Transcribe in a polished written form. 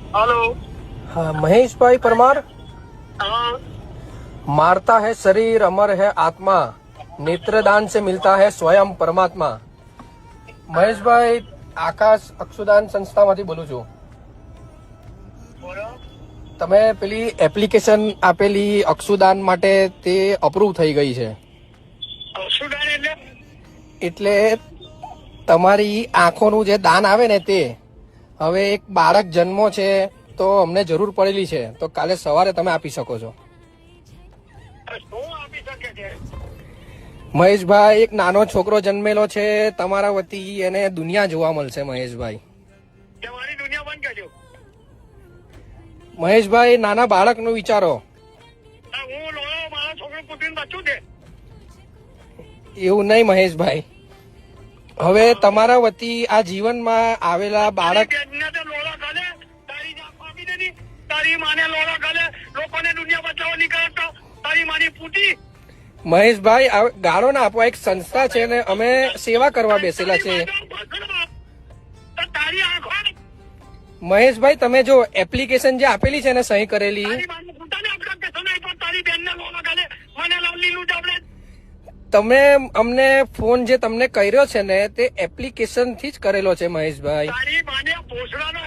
Hello. हाँ, महेश भाई परमार। हाँ। मारता है शरीर अमर है आत्मा, नेत्रदान से मिलता है स्वयं परमात्मा। મહેશભાઈ આકાશ અક્ષુદાન સંસ્થામાંથી બોલું છું. બોલો. તમે પેલી એપ્લિકેશન આપેલી અક્ષુદાન માટે તે અપ્રૂવ થઈ ગઈ છે. અક્ષુદાન એટલે તમારી આંખોનું જે દાન આવે ને તે હવે એક બાળક જન્મો છે તો અમને જરૂર પડેલી છે, તો કાલે સવારે તમે આપી શકો છો. શું આપી શકે છે? મહેશભાઈ, એક નાનો છોકરો જન્મેલો છે તમારા વતી, એને દુનિયા જોવા મળશે. મહેશભાઈ, તમારી દુનિયા બંધ કરજો. મહેશભાઈ, નાના બાળકનું વિચારો. હું લોયો મારા છોકરો કુટીને બચ્ચું છે. એવું નહીં મહેશભાઈ, હવે તમારા વતી આ જીવનમાં આવેલા બાળક તારી માને લોડા ગાલે લોકોને દુનિયા બચાવવા નીકળતો તારી માની પૂટી. મહેશભાઈ, ગાળો ના આપો. એક સંસ્થા છે ને અમે સેવા કરવા બેસેલા છે. તારી આંખો મહેશભાઈ, તમે જો એપ્લિકેશન જે આપેલી છે ને સહી કરેલી, તારી બેનને લોડા ગાલે મને લીલું ચાવડે. તમે અમને ફોન જે તમને કર્યો છે ને તે એપ્લિકેશન થી જ કરેલો છે. મહેશભાઈ, તારી માને ભોસડાનો